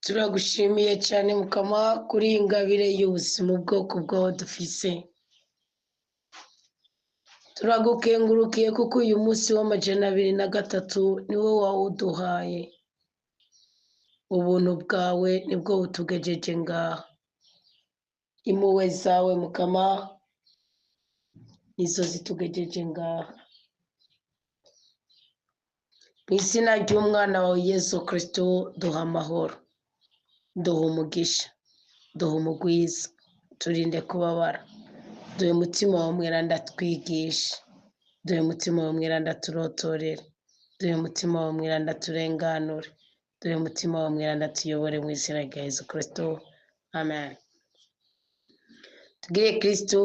turagushimiye cyane mukama kuri ingabire y'ubuzima ubwoko bwawe dufise. Turagukengurukiye kuko uyu munsi w'203 niwo wawuduhaye. Ubuntu bwawe nibwo butugejeje ngaha. Impuhwe zawe mukama nizo zitugejeje ngaha. Mu izina ry'umwana wawe Yesu Kristo duha amahoro, duha umugisha, duha umugwiza, turinde kubabara. Duhe umutima wawe mweranda twigisha, duhe umutima wawe mweranda turotorere, duhe umutima wawe mweranda turenganure, duhe umutima wawe mweranda tuyobore mu izina rya Yesu Kristo, amen. Tugire Kristo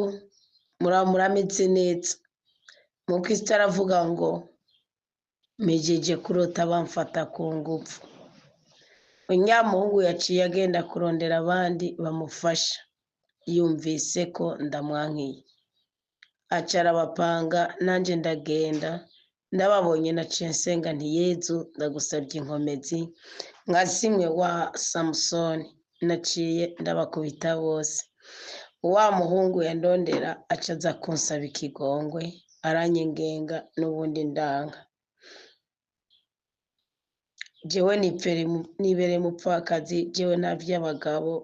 murameze neza. Mu Kristo aravuga ngo mejeje kurota bamfata ku ngufu. Unyamuhungu yaciye agenda kurondera abandi bamufasha, yumvise ko ndamwankiye, acara abapanga, nanjye ndagenda. Ndababonye naciye nsenga nti Yezu ndagusabye inkomezi nka zimwe wa Samusoni, naciye ndabakubita bose. Wa muhungu yandondera acaza kunsaba ikigongwe, aranyengenga n'ubundi ndanga. Jewe nibere mupfakazi, jewe nta by'abagabo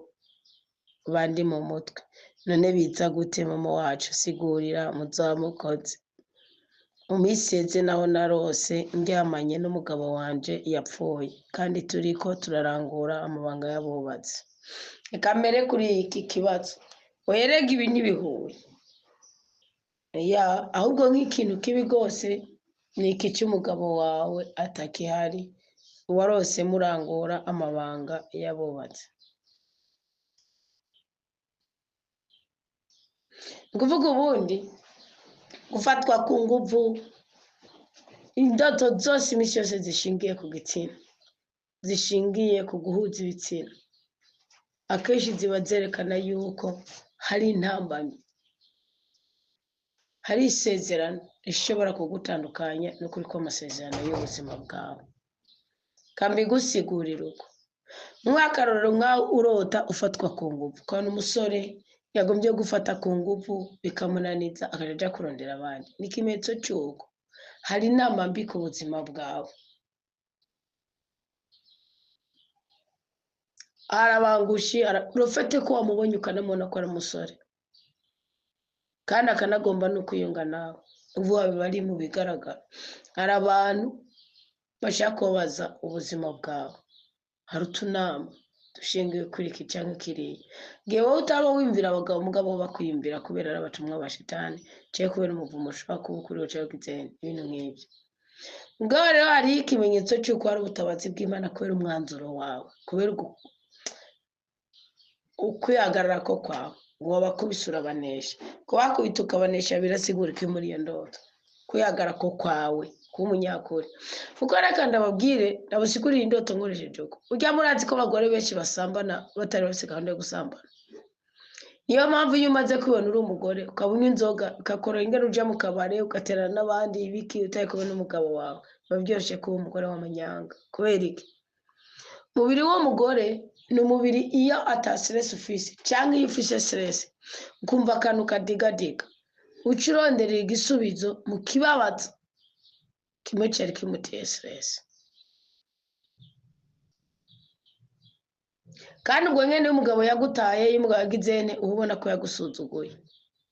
bandi mu mutwe. None biza gute mama wacu? Sigurira muzamukoze. Umiseze naho narose ndyamanye n'umugabo wanje yapfuye, kandi turiko turarangura amabanga y'abubatsi. Reka mbere kuri iki kibazo, werega ibi ntibihuye. Ahubwo nk'ikintu kibi rwose ni iki cy'umugabo wawe atakihari, warose murangura amabanga y'abubatsi. Kuvuga ubundi gufatwa ku nguvu, indoto zose imisi yose zishingiye ku gitsina, zishingiye ku guhuza ibitsina, akenshi ziba zerekana yuko hari intambamyi, hari isezerano rishobora kugutandukanya n'ukuri kw'amasezerano y'ubuzima bwawe. Kambigusigurira uko mwakarorero urota ufatwa ku nguvu, kandi umusore yagombye gufata ku nguvu bikamunaniza akaja kurondera abandi. Ni ikimenyetso cy'uko hari inama mbi ku buzima bwawe. Arabangushi urafate ko wamubonye ukanamubona ko ari umusore, kandi akanagomba no kwiyunga nawe. uvuga bari mu bigaragara. Hari abantu bashaka kubaza ubuzima bwawe, hari utunama dushingiye kuri iki cyangwa kiriya. Igihe wowe utaba wiyumvira abagabo mugabo bakwiyumvira kubera ari abatumwa ba shitani cyangwa kubera umuvumo ushobora kuba ukuriho cyangwa ibintu nk'ibyo. Ubwo rero hari ikimenyetso cy'uko hari ubutabazi bw'Imana kubera umwanzuro wawe, kubera ukwihagarara ko kwawe, ngo wabakubise urabanesha. Kuba wakubita ukabanesha birasigura ko muri iyo ndoto. Kwihagarara ko kwawe, kuba umunyakuri. Kuko reka ndababwire, ndabasigurira indoto nkoresheje uko. Ujya murazi ko abagore benshi basambana batari bafite gahunda yo gusambana. Niyo mpamvu iyo umaze kubona uri umugore ukaba unywa inzoga ukakora ingano ujya mu kabare ugaterana n'abandi ibiki utari kumwe n'umugabo wawe, biba byoroshye kuba umugore w'amanyanga. Kubera iki? Umubiri w'umugore ni umubiri iyo atastress ufise cyangwa iyo ufise stress ukumva akantu kadigadiga uca uronderera igisubizo mu kibabaza kimwe cyari kimuteye stress. Kandi ubwo nyine umugabo yagutaye y'umugabo yagizene ubona ko yagusuzuguye.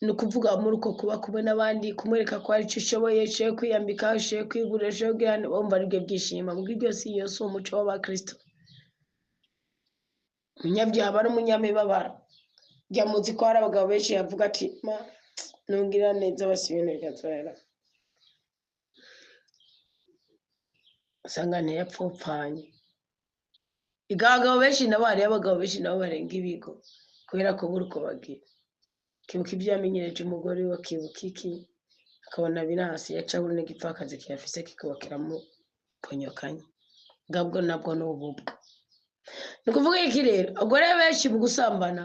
Ni ukuvuga muri uko kuba kumwe n'abandi kumwereka ko ari cyo ushoboye cyo kwiyambika cyo kwigurira cyo gihane wumva ari byo byishimo. Ubwo ibyo si iyo si umuco w'abakristo. Umunyabyaha aba ari umunyamibabaro. Jya muzi ko hari abagabo benshi yavuga ati ma nungira neza basibine bigatwara. Usanga ntiyapfupfanye. Abagabo benshi nabo hari abagabo benshi nabo barenga ibigo kubera ko buri uko bagira. Kibuka ibyo yamenyereje umugore we akibuka iki akabona birahasi yaca buri n'igipfakazi kiyafise kikubakira mu ponyokanye. Ngabwo nabwo n'ububwa. Ni ukuvuga iki rero abagore benshi mu gusambana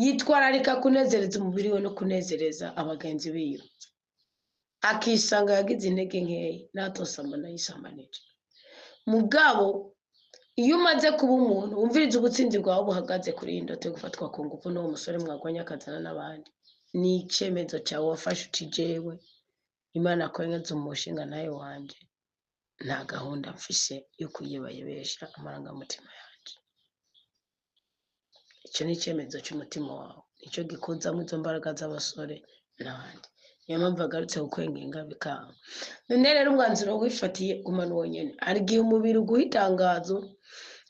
yitwararika kunezereza umubiri we no kunezereza abagenzi biwe, akisanga yagize intege nkeya natosambana yisamanije. Mugabo iyo umaze kuba umuntu wumviriza ubutsinzi bwawe buhagaze kuri iyi ndoto yo gufatwa ku ngufu n'uwo musore mwagwanya akazana n'abandi, ni icyemezo cyawe wafashe uti jewe Imana akwengetsa umushinga nawe wanje nta gahunda mfise yo kuyibayibesha amarangamutima yanjye. Icyo ni icyemezo cy'umutima wawe, nicyo gikunzamo izo mbaraga z'abasore n'abandi. Niyo mpamvu agarutse kukwengenga bikanga. None rero umwanzuro wifatiye gumana uwo nyene. Hari igihe umubiri uguha itangazo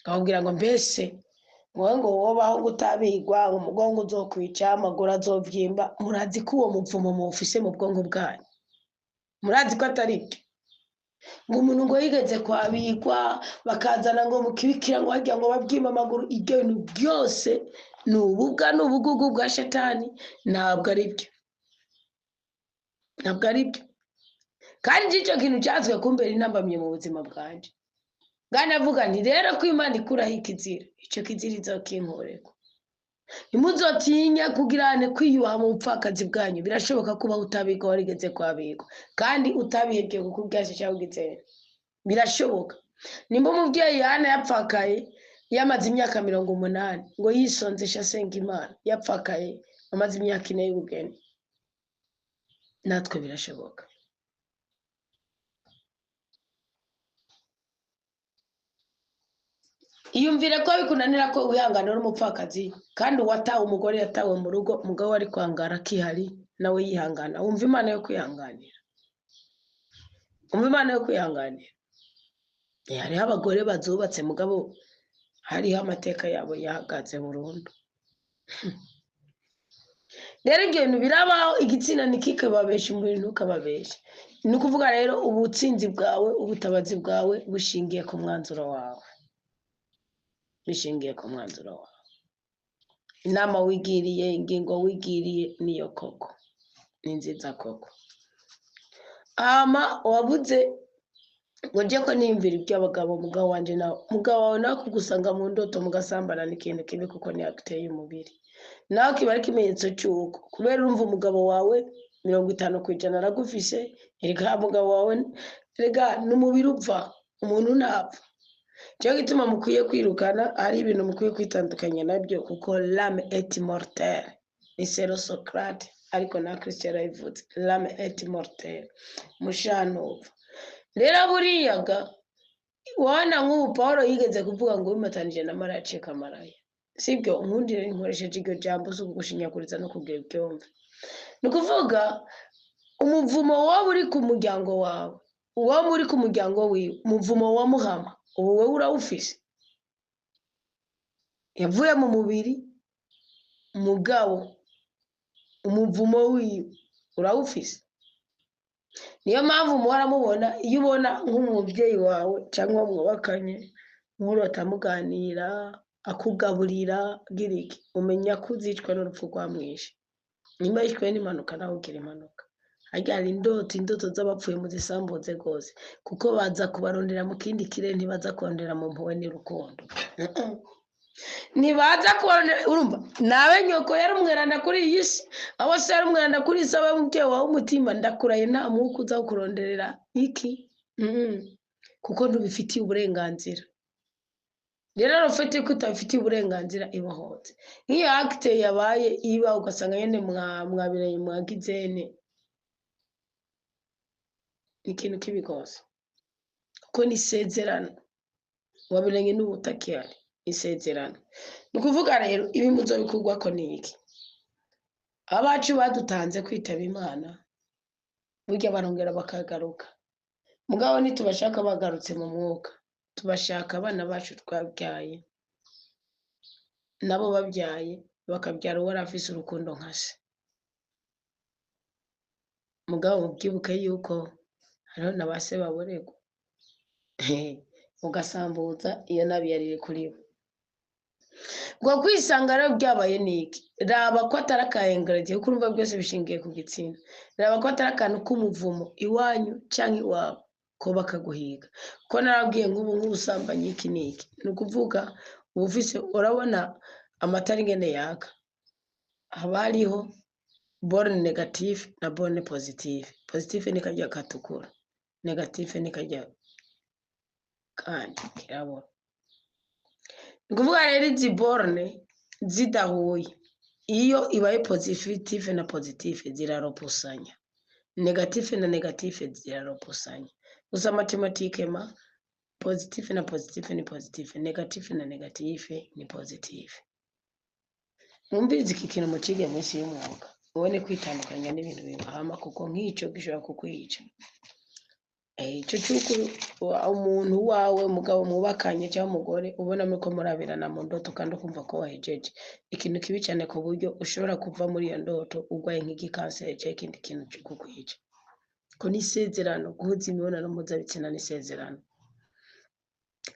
akakubwira ngo mbese ngo wobaho gutabigwa umugongo uzokwica amaguru azovyimba. Murazi ko uwo muvumo mufise mu bwonko bwanyu, murazi ko atari byo. Ngo umuntu ngo yigeze kwabigwa bakazana ngo mukibikira ngo hajya ngo babyima amaguru. Ibyo bintu byose ni ububwa n'ubugugu bwa shetani, ntabwo ari byo, ntabwo ari byo. Kandi icyo kintu cyazwe kumbera intambamye mu buzima bwanje. Ngana avuga nti rero ko Imana ikuraho ikizira, icyo kizira izokinkoreko. Ntimuzotinye kugirane kwiyubaha mu bupfakazi bwanyu. Birashoboka kuba utabigwa warigeze kwabigwa kandi utabihebye kuko byase cyangwa ugitsene. Birashoboka. Nimba umubyeyi Yohana yapfakaye yamaze imyaka 80 ngo yisonzesha asenga Imana, yapfakaye amaze imyaka 4 y'ubugeni. Natwe birashoboka. Iyumvire ko bikunanira ko wihangana n'umupfakazi kandi uwatawe umugore yatawe mu rugo umugabo ari kwangara kihari nawe yihangana. Wumva Imana yo kwihanganira, wumva Imana yo kwihanganira. Hariho abagore bazubatse mugabo hariho amateka yabo yahagaze burundu. Rero ibintu birabaho, igitsina nikikababesha umubiri ntukababeshe. Ni ukuvuga rero ubutsinzi bwawe ubutabazi bwawe bushingiye ku mwanzuro wawe, bishingiye ku mwanzuro wawe. Inama wigiriye, ingingo wigiriye niyo koko ni nziza koko. Wabuze ngo nje ko niyumvira iby'abagabo. Mugabo wanje nawe mugabo wawe nawe kugusanga mu ndoto mugasambana n'ikintu kibi kuko ntiyaguteye umubiri, nawe kiba ari ikimenyetso cy'uko kubera urumva umugabo wawe 50% aragufise. Erega mugabo wawe erega n'umubiri upfa, umuntu ntapfa. Cyo gituma mukwiye kwirukana, ari ibintu mukwiye kwitandukanya nabyo kuko l'âme est mortelle. Ni Socrate ariko na Christian yavuze l'âme est mortelle, mushanova. Rero buriyaga wana nk'ubu Paulo yigeze kuvuga ngo bimatanije na Mariya acika maraya, sibyo? Nkundire nkoresheje iryo jambo zo kugushinyaguriza no kugira ibyumve. Ni ukuvuga umuvumo wowe uri ku muryango wawe uwo muri ku muryango wiwe umuvumo wa muhama ubu wowe urawufise yavuye mu mubiri mugabo umuvumo wiwe urawufise niyo mpamvu muhora mubona iyo ubona nk'umubyeyi wawe cyangwa mwubakanye murota muganira akugaburira giriki umenya ko uzicwa n'urupfu rwamwishe nyuma yishwe n'impanuka nawe ugira impanuka harya hari indoto z'abapfuye muzisambuze rwose kuko baza kubarondera mu kindi kirere ntibaza kurondera mu mpuhwe n'urukundo ntibaza kurondera urumva nawe nyoko yari umweranda kuri iyi si abo se yari umweranda kuri iyi si aba mubyeyi wawe umutima ndakuraye nta mwuka uza kuronderera iki kuko ntubifitiye uburenganzira rero ufite ko utabifitiye uburenganzira ibohotse nk'iyo akite yabaye iba ugasanga nyine mwabiranye mwagizene ikintu kibi rwose kuko ni isezerano wabiranye n'ubutakihari isezerano ni ukuvuga rero ibi muzo bikorwa ko ni iki abacu badutanze kwitaba imana burya barongera bakagaruka mugabo ntitubashaka bagarutse mu mwuka tubashaka abana bacu twabyaye nabo babyaye bakabyara uwo afise urukundo nka se mugabo mubyibuke yuko hariho na ba se baboregwa ugasambuza iyo nabi yarire kuri bo ngo kwisanga rero byabaye niki raba ko atari akayengerege kuko urumva byose bishingiye ku gitsina raba ko atari akantu k'umuvumo iwanyu cyangwa iwabo ko bakaguhiga ko narabwiye nk'ubusambanyi iki niki ni ukuvuga ubufise urabona amatara ingene yaka haba hariho borne negative na borne positive positive ni kajya katukura negative ni kajya kandi kirabona ni ukuvuga rero izi borne zidahuye iyo ibaye positive na positive ziraropusanya negative na negative ziraropusanya gusa matematike ma positive na positive ni positive negative na negative ni positive mwumvirize iki kintu mucige munsi y'umwuga ubone kwitandukanya n'ibintu bibahama kuko nk'icyo gishobora kukwica icyo cyuko umuntu wawe umugabo mwubakanye cyangwa umugore ubona ko murabirana mu ndoto kandi ukumva ko wahejeje ikintu kibi cyane ku buryo ushobora kuva muri iyo ndoto urwaye nk'igikanseri cyangwa ikindi kintu cyo kukwica ko ni isezerano guhuza imibonano mpuzabitsina n'isezerano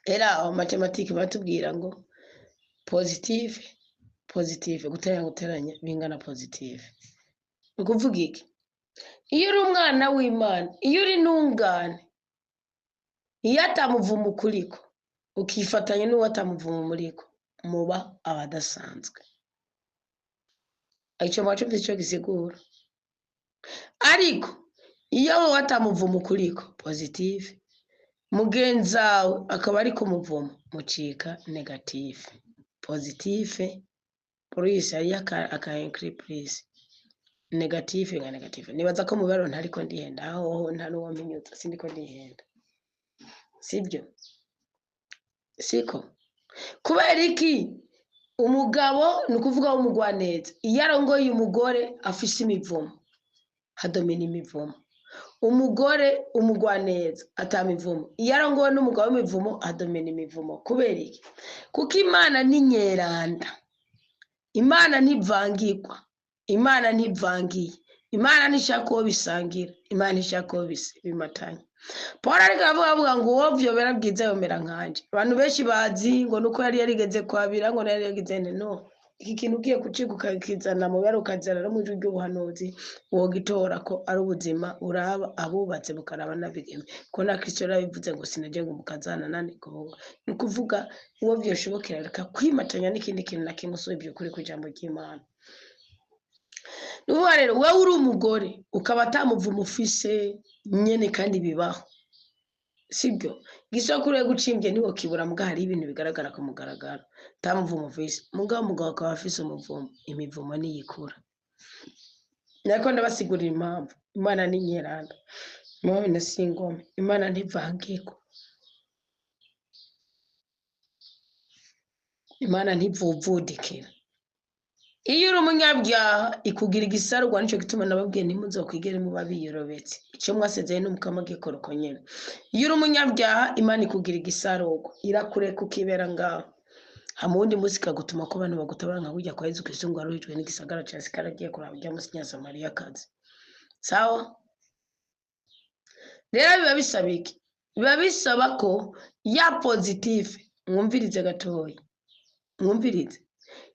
era aho matematike batubwira ngo positive guteranya bingana positive ni ukuvuga iki iyo uri umwana w'Imana iyo uri ntungane iyo atamuvuma ukuriko ukifatanya n'uwo atamuvuma umuriko muba abadasanzwe icyo macumbi cyo gisigura ariko iyo wowe atamuvuma ukuriko positive mugenzawe akaba ari kumuvuma mucika negative positive plus ari aka increase plus negative nka negative nibaza ko mubero ntariko ndihenda aho nta nuwo minyuta sindiko ndihenda sibyo siko kubera iki umugabo nukuvuga umugwaneza iyo arongoye umugore afise imivumo hadomina imivumo umugore umugwaneza atamivumo iyo arongoye n'umugabo w'imivumo hadomina imivumo kubera iki kuko Imana ni nyeranda Imana ntivangirwa Imana ntivangiye Imana nishaka uwo bisangira Imana ishaka uwo bimatanya Paul ariko avuga ngo uwo vyobera bwiza yomera nkanje abantu benshi bazi ngo nuko yari yarigeze kwabira ngo yari yagize no iki kintu ugiye kuciguka kizana mu bero kazana no mu jwi ry'ubuhanuzi wo gitora ko ari ubuzima uraba abubatse bukaraba nabigeme ko na Kristo yabivuze ngo sinaje ngo mukazana nane ko ni kuvuga uwo byoshobokera reka kwimatanya n'ikindi kintu na kimusoye ibyo kuri ku jambo ry'Imana nuwa rero wewe uri umugore ukaba atamuvuma ufise nyene kandi bibaho sibyo gisokure gucimbye niwo kibura mbwa hari ibintu bigaragara ku mugaragaro tamuvuma ufise mugabo akaba afise umuvumo imivumo niyikura nako ndabasigurira impamvu Imana ni nyeranda mwawe na singome Imana ntivangirwa Imana ntivuvudikira iyo uri umunyabyaha ikugira igisarwa, nicyo gituma nababwiye ntimuzokwigere muba biyorobetse, icyo mwasezeye n'umukama gikora uko nyene. Iyo uri umunyabyaha Imana ikugira igisarwa, irakureka ukibera ngaho, hama uwundi munsi ikagutuma ko abantu bagutabara nka burya kwa Yezu Kristo ngo waruhijwe n'igisagara ca Sikara agiye kuraba urya Munyasamariyakazi. Sawa? Rero biba bisaba iki? Biba bisaba ko ya positive, mwumvirize gatoya, mwumvirize,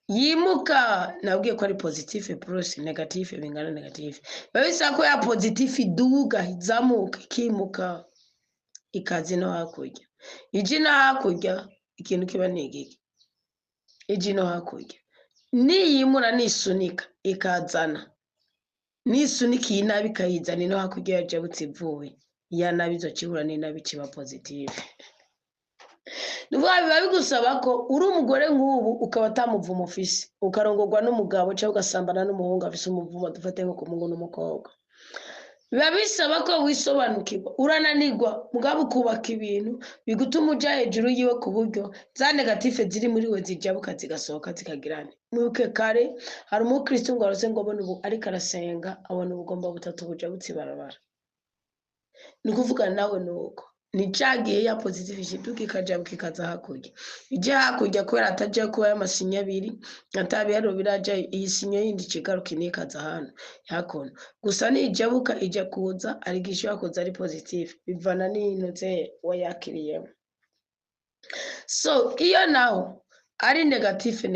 yimuka. Nabwiye ko ari positive plus negative bingana negative. Biba bisaba ko ya positive iduga, izamuka, ikimuka, ikazi no hakurya. Iji no hakurya ikintu kiba ni igiki? Iji no hakurya niyimura nisunika ikazana, nisunika iyi nabi ikayizana ino hakurya yaje butsivuye, ya nabi izokibura n'inabi kiba positive. Nuvuga biba bigusaba ko uri umugore nk'ubu ukaba atamuvumo ufise, ukarongorwa n'umugabo cyangwa ugasambana n'umuhungu afise umuvumo, dufate nko ku muhungu n'umukobwa. Biba bisaba ko wisobanukirwa, urananirwa mugabo ukubaka ibintu bigutuma uja hejuru yiwe ku buryo za negative ziri muri we zijabuka zigasohoka zikagirana. Mwibuke kare hari umukristo ngo arose ngo abone ubu ariko arasenga abona ubugomba butatu buja butsibarabara. Ni kuvuga nawe nuko ni cagiye ya positive ishiduka ikajabuka ikaza hakurya, ije hakurya kubera ataje kuba y'amasinya abiri atabiharo biraja, iyi sinya yindi cigaruka inikaza hano yakono gusa nijabuka ija kuza arigisha yakoze ari positive, bivana n'intuze wayakiriyemo. So iyo naho ari negative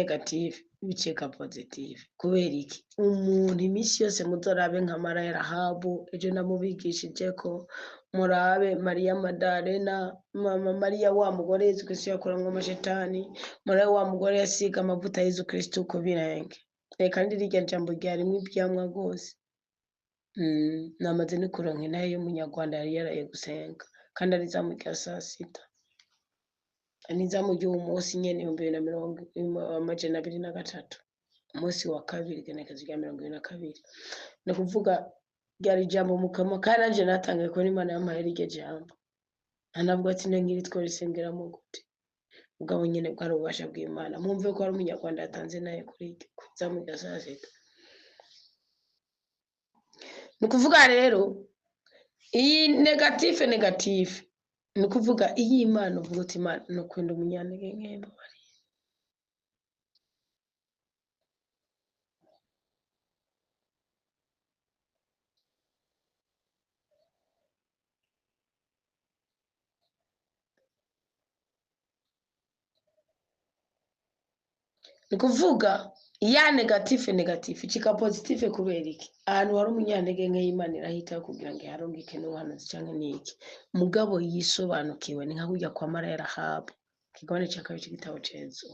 biceka positive. Kubera iki? Umuntu imisi yose muzorabe nka Mariya Rahabu, ejo namubigishije ko murabe Mariya Madalena, mama Mariya wa mugore Yezu Kristo yakuramwo amashetani, murabe wa mugore yasiga amavuta Yezu Kristo ku birenge. Kandi rirya jambo ryarimwo ivyamwa rwose. Namaze no kuronka inaye y'umunyarwanda yari yaraye gusenga, kandi ari izamu rya sasita, n'izamu ry'uwo munsi nyene 2023, umunsi wa kabiri igenekerezo rya 22. Ni kuvuga ryari jambo mukama, kandi nanje natangaye ko Imana yampaye riryo jambo. Nanavuga ati ngiri tworisengera mu gute, ubwo nyene bwari ububasha bw'Imana. Mwumve ko ari umunyarwanda yatanze naye kuri izamu rya sasita. Ni kuvuga rero iyi negative ni kuvuga iyi Imana uvuga uti Imana no kwenda umunyantege nk'embo bari. Ni kuvuga ya negative chika positive kubera iki? Ahantu hari umunyantege nk'Imana irahita kugira ngo yarongike n'ubuhanuzi canke niki. Mugabo yisobanukiwe ni nka kurya kwa Mariya Rahabu, kigabane ca kabiri c'igitabo c'Ezo.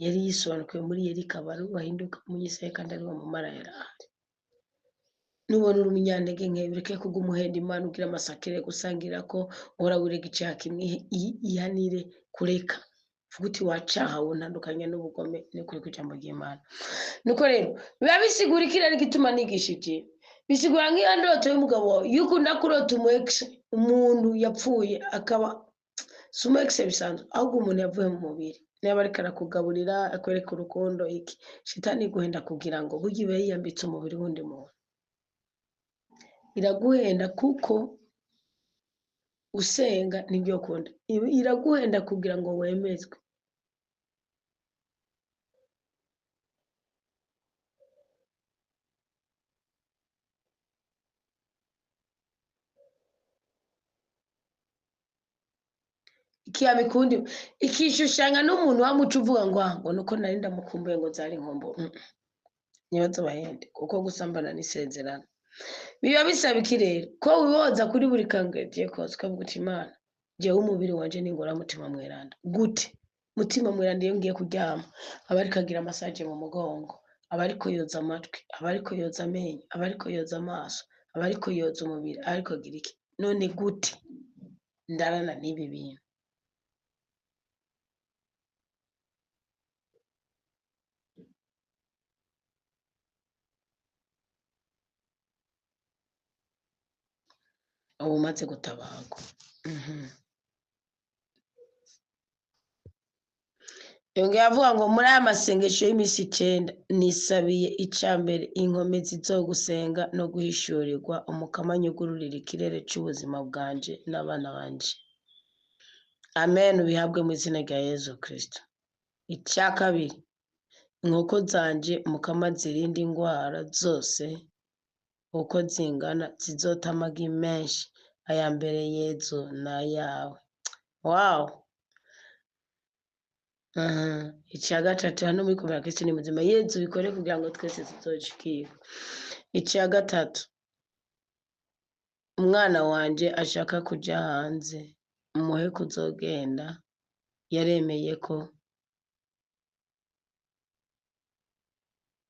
Yari yisobanukiwe muri Yeriko bahinduka umunyiseye kandi ari mu Mariya Rahabu. Nubona uri umunyantege nke bireke kugumuhenda Imana ugira amasakire gusangira ko uhora wirega icaha kimwe, ihanire kureka. Vuga uti wacaha untandukanye n'ubugome n'ukuri kw'ijambo ry'Imana. Nuko rero biba bisigura ikirere gituma nigishije, bisigura nk'iyo ndoto y'umugabo yuko ndakurota umuntu yapfuye akaba sumex bisanzwe, ahubwo umuntu yavuye mu mubiri, niba ariko arakugaburira akwereka urukundo iki, shitani iguhenda kugira ngo burya ibe yiyambitse umubiri wundi muntu. Iraguhenda kuko usenga nibyo kunda, iraguhenda kugira ngo wemezwe. Ikiyabikundi ikishushanya n'umuntu wamuca uvuga ngo nuko nari ndamukumbuye ngo zari inkombo. Nibazo bahende kuko gusambana n'isezerano. Biba bisaba iki rero? Ko wiwoza kuri buri kangetiye kose ukavuga uti Imana jewe umubiri wanje ningora mutima mweranda. Gute? Mutima mweranda iyo ngiye kuryama aba ariko agira massage mu mugongo, aba ariko yoza amatwi, aba ariko yoza amenyo, aba ariko yoza amaso, aba ariko yoza umubiri, ariko gira iki? None gute ndarana n'ibi bintu? Ubu umaze gutabagwa. yongeye avuga ngo muri aya masengesho y'iminsi 9 nisabiye icambere inkomezi zo gusenga no guhishurirwa umukama nyugururira ikirere cy'ubuzima bwanje n'abana banje. Amen, bihabwe mu izina rya Yesu Kristo. Icya kabiri, inkoko zanje umukama zirinda indwara zose uko zingana zizota amagi menshi aya mbere yezu n'ayawe. Wow. Icya gatatu, hano muri kumera Kristo ni muzima, yezu bikore kugira ngo twese tuzoshikirwe. Icya gatatu, umwana wanje ashaka kujya hanze umuhe kuzogenda, yaremeye ko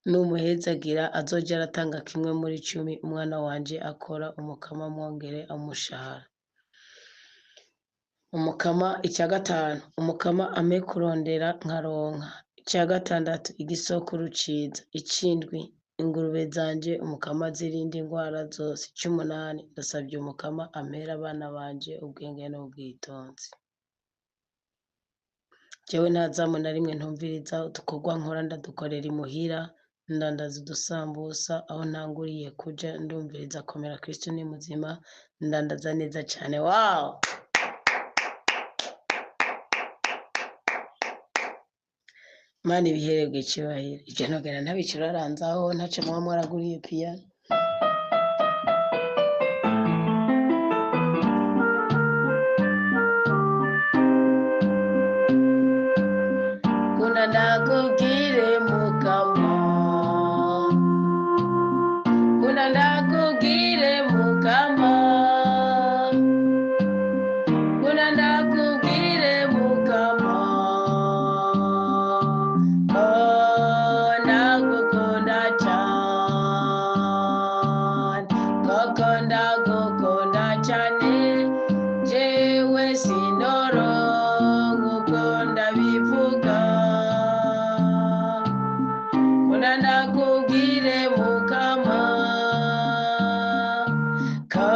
numuhezagira azoja aratanga 1/10 umwana wanje akora umukama mwongere umushahara. Umukama. Icya gatanu, umukama ame kurondera nkaronka. Icya gatandatu, igisokuru ciza. Icindwi, ingurube zanje umukama zirinda indwara zose. 18, ndasabye umukama ampera abana banje ubwenge n'ubwitonzi. Jewe ntazamu na rimwe ntumviriza udukorwa nkora ndadukorera imuhira, ndandaza udusambusa aho ntanguriye kuja ndumviriza komera Kristo ni muzima, ndandaza neza cyane. Wow. Mani bihererwe cyubahiro. Ibyo ntogera ntabicuraranzaho ntace muba mwaraguriye piyano. Kuna ndakubwire mukama, kuna ndakubwire mukama, kuna ndakubwire mukama, ndagukunda cyane, koko ndagukunda cyane, jewe sinoro nk'uko ndabivuga, kuna ndakubwire mukama, ko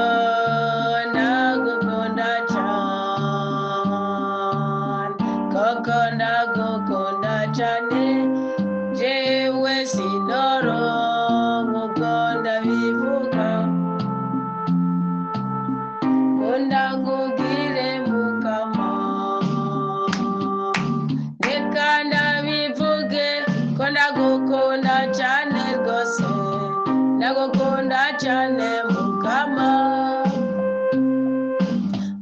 ndagukunda cyane, koko ndagukunda cyane, jewe sinoro nk'uko ndabivuga, ko ndakubwire mukama, reka ndabivuge ko ndagukunda cyane rwose, ndagukunda cyane mukama,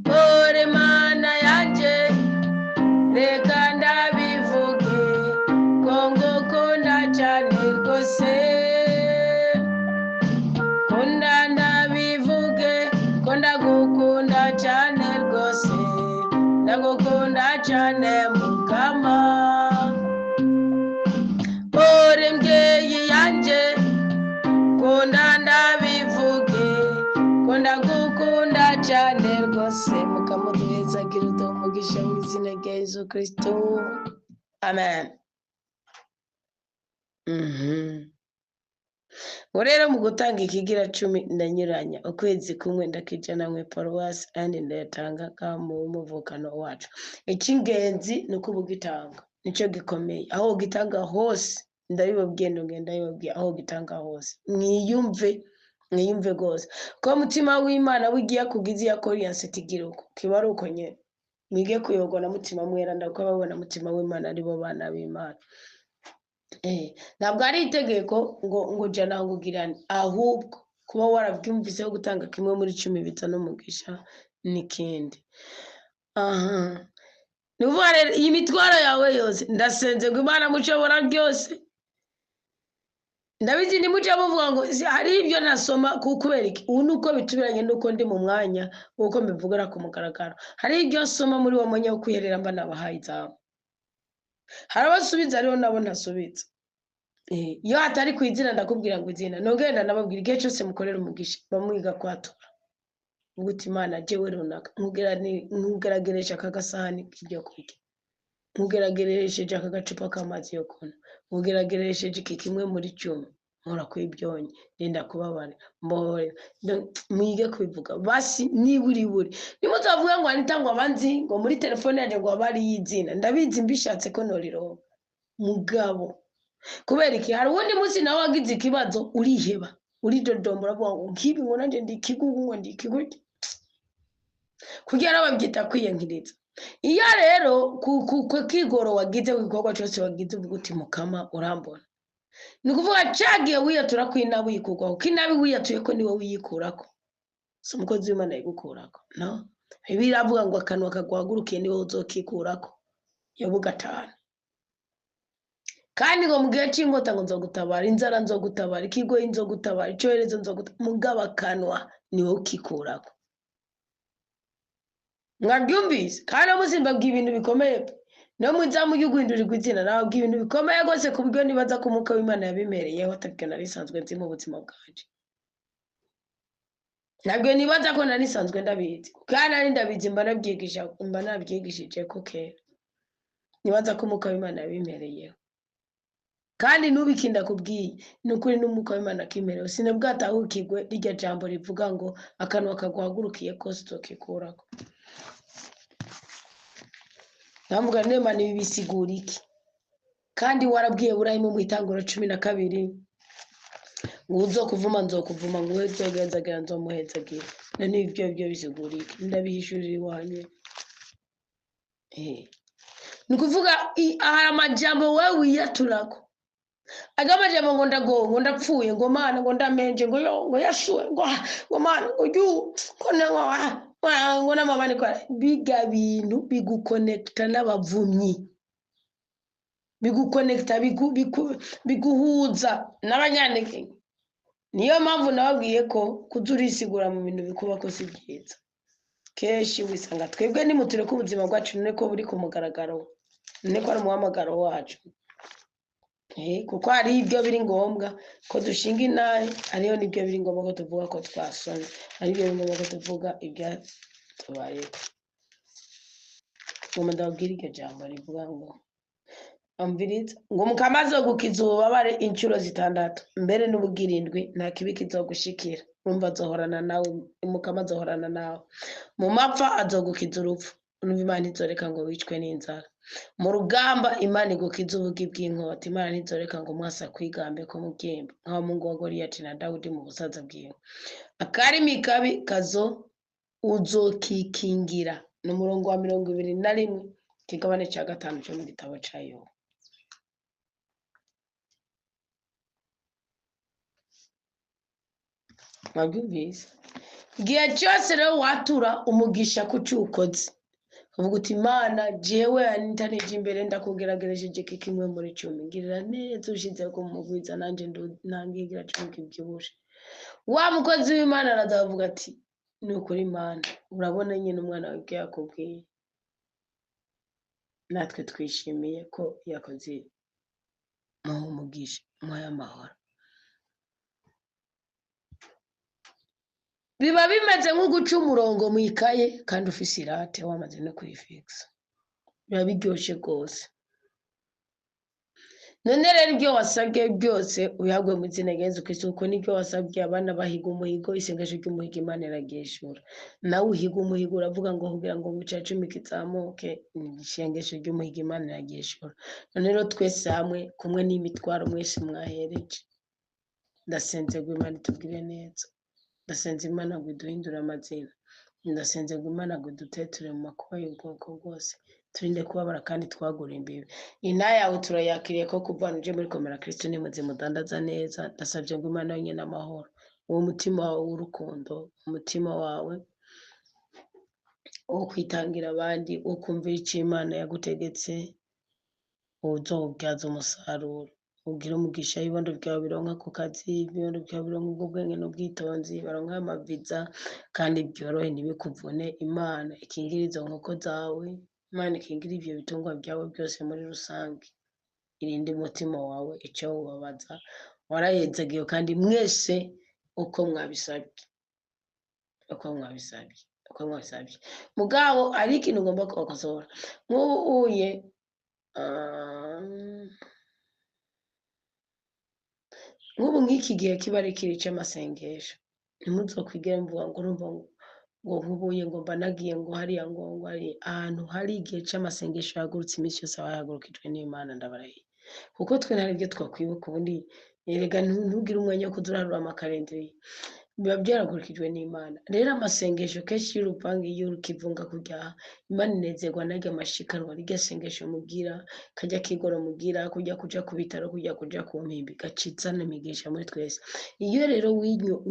uri mana yanje, reka ndabivuge ko ngukunda cyane rwose, kunda ndabivuge ko ndagukunda cyane rwose, ndagukunda cyane mukama, uri mbyeyi yanje, kunda ndabivuge ko ndagukunda cyane rwose, mukama duhezagira uduha umugisha mu izina rya Yesu Kristo. Amen. Rero mu gutanga ikigira 10 ndanyuranya, ukwezi kumwe ndakijana mwe paruwasi kandi ndayatanga mu muvukano wacu. Icy'ingenzi ni uko ubugitanga, nicyo gikomeye. Aho gitanga hose ndabibabwiye, ndabibabwiye, aho gitanga hose mwiyumve rwose ko mutima w'Imana wigiye kugize ya Koriyanse tigiruko kiba ari uko nyene, mwige kuyogwa na mutima mwera, ndako babona mutima w'Imana ari bo bana b'Imana. Ntabwo ari itegeko ngo jana ngugirane, ahubwo kuba warabyumviseho gutanga 1/10 bita n'umugisha n'ikindi. Nuvuga rero iyi mitwaro yawe yose ndasenze ngo Imana mushobora byose, ndabizi nimuce muvuga ngo hari ibyo nasoma kubera iki. Ubu nuko bitubiranye nuko ndi mu mwanya uko mbivugara ku mugaragaro. Hari ibyo nsoma muri wo mwanya wo kwiherera mba nabahaye izabo, hari abasubiza rero nabo ntasubiza. Iyo hatari kwizina ndakubwira ngo izina, nogenda nababwira igihe cyose mukorera umugisha bamwiga kwatura uguti Imana jewe runaka nkugerageresha aka gasahani k'ibyo kurya, nkugerageresheje aka gacupa k'amazi yo kunywa, nkugerageresheje iki 1/10, nkora kw'ibyonyi ndenda kubabara mbohore mwige kubivuga basi niburi nimuzavuga ngo Anita ngo abanzi ngo muri telefone yanjye ngo abari yizina ndabizi mbishatse ko norironka mugabo kubera iki hari uwundi munsi nawe wagize ikibazo uriheba uridodombora uravuga ngo nkibi ngo nanje ndikigugu ngo ndikigugu kugira babyita kwiyankiriza iyo rero ku kigoro wagize ku gikorwa cyose wagize uvuga uti mukama urambona ni kuvuga cagiye wiyatura kwinabi yikugwaho kinabi wiyatuye ko niwe wiyikurako so umukozi w'Imana yigukurako no biravuga ngo akanwa kagwagurukiye niwe uzokikurako Yobu 5 kandi ngo mu gihe cy'inkota ngo nzogutabara inzara nzogutabara ikigoyi nzogutabara icoherezo nzogutabara mugaba akanwa niwe ukikurako mwabyumvise kandi muzimba bw'ibintu bikomeye no muzamu y'uguhindurirwa izina nawe bw'ibintu bikomeye gose ku buryo nibaza ko umuko w'Imana yabimereyeho atabyo narisanzwe nzi mu buzima bwanje nabyo nibaza ko narisanzwe ndabizi kandi ari ndabizi mba nabyigishije ko kera nibaza ko umuko w'Imana yabimereyeho kandi nubikinda kubwiye nukuri n'umuko w'Imana kimereyeho sinabwatahukirwe rijya jambo rivuga ngo akanwa kagwagurukiye ko stokikurako Namuga nema ni bisigura iki kandi warabwiye Burayimu mu itanguro 12 ngo uzokuvuma nzokuvuma ngo wezogenzagira nzomuhezagira none ibyo bisigura iki ndabihishurira iwanyu ni kuvuga aha amajambo wewe wiyaturako agamajambo ngo ndagongo ndapfuye ngo mana ngo ndamenje ngo yo ngo yashuwe ngo mana ngo yu ko ngo namabane kwa biga bintu biguconnecta n'abavumyi biguconnecta biguhuza n'abanyantege niyo mpamvu nababwiye ko kuzurisigura mu bintu bikuba ko si byiza keshi wisanga twebwe nimuture ko ubuzima bwacu none ko buri ku mugaragaro none ko ari umuhamagaro wacu kuko hari ibyo biri ngombwa ko dushinga inahe ariyo nibyo biri ngombwa ko tuvuga ko twasomye ari byo ngombwa ko tuvuga ibya tubaye ngo ndabwira iryo jambo rivuga ngo amviriza ngo mukamaze gukiza ububabare inshuro 6 mbere n'ubugirindwi nta kibi kizogushikira urumva azohorana nawe mukama azohorana nawe mu mapfa azogukiza urupfu urumva Imana izoreka ngo wicwe n'inzara mu rugamba Imana igukiza ubugi bw'inkota Imana ntizoreka ngo mwasa kwigambe ko mugimba nkaho Mungu wa Goliyati na Dawudi mu busaza bwiwe akarimi kabi kazo uzokikingira n'umurongo wa 21 kigabane cya 5 cyo mu gitabo ca Yobu mwabyumvise igihe cyose rero watura umugisha kucyukoze uvuga uti Imana jewe Anita nije imbere ndakugeragereje kimwe muri 10 ngirira neza ushize ko mugwiza nanje nangigira 10 kibyibushe wa mukozi w'Imana arazavuga ati nukuri Imana urabona nyine umwana wawe yakubwiye natwe twishimiye ko yakoze mu mugisha mu y'amahoro biba bimeze nko guca umurongo mu ikaye kandi ufise irate wamaze no kuyifixa biba biryoshe rwose none rero ibyo wasabye byose uyagwe mu izina rya Yesu Kristo kuko nibyo wasabye abana bahiga umuhigo isengesho ry'umuhigo Imana irageshura nawe uhiga umuhigo uravuga ngo kugira ngo muca 10 kizamuke isengesho ry'umuhigo Imana irageshura none rero twese hamwe kumwe n'imitwaro mwese mwahereje ndasenze ngo Imana itubwire neza ndasenze Imana ngo duhindura amazina ndasenze ngo Imana ngo duteture mu makuba y'ubwoko bwose turinde kubabara kandi twagura imbibi inaya yawe turayakiriye ko kuvanuje muri komera Kristo ni muzimu dandaza neza ndasabye ngo Imana yonyine amahoro uwo mutima wawe w'urukundo umutima wawe wo kwitangira abandi wo kumvira icyo Imana yagutegetse uzobyaza umusaruro ugira umugisha ibibondo byawe bironka ku kazi ibibondo byawe bironka ubwo bwenge n'ubwitonzi baronka amaviza kandi byorohe ntibikuvune Imana ikingiriza nkoko zawe Imana ikingira ibyo bitungwa byawe byose muri rusange irinde umutima wawe icyo ubabaza warayezagiye kandi mwese uko mwabisabye mugabo ari ikintu ugomba kubakosora nk'uye nk'ubu nk'iki gihe kiba ari ikiri c'amasengesho ntimuzokwigere mvuga ngo urumva ngo nkubuye ngo mba nagiye ngo hariya ngo hari ahantu hari igihe c'amasengesho yahagurutse iminsi yose aba yahagurukijwe n'Imana ndabarahiye kuko twe nta nibyo twakwibuka ubundi erega ntugire umwanya wo kuza urarura amakarenderi biba byaragurukijwe n'Imana rero amasengesho kenshi y'uruvange iyo urukivunga kuryaha Imana inezerwa naryo amashikanwa rirya sengesho mugira kajya kigoro mugira kujya kuja ku bitaro kujya kuja ku mpimbi gacitsana imigisha muri twese iyo rero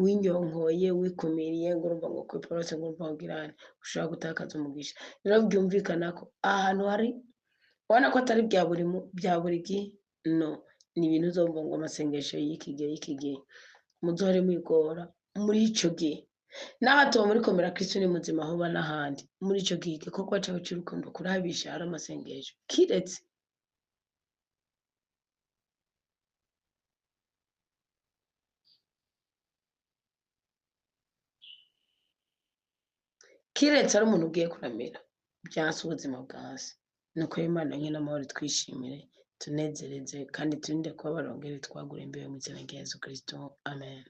winyonkoye wikumiriye ngo urumva ngo kwiporose ngo urumva ngirane ushobora gutakaza umugisha rero byumvikana ko ahantu hari ubona ko atari bya buri gihe no ni ibintu uzumva ngo amasengesho y'iki gihe muzohore mwigora muri ico gihe n'abatoba muri komera Kristo ni muzima aho ba n'ahandi muri ico gihe igikorwa cawe c'urukundo kurabisha hari amasengesho kiretse ari umuntu ugiye kuramira byanse ubuzima bwanse nuko Imana nyine amahoro twishimire tunezereze kandi turinde kuba barongere twagura imbere mu izina rya Yesu Kristo amen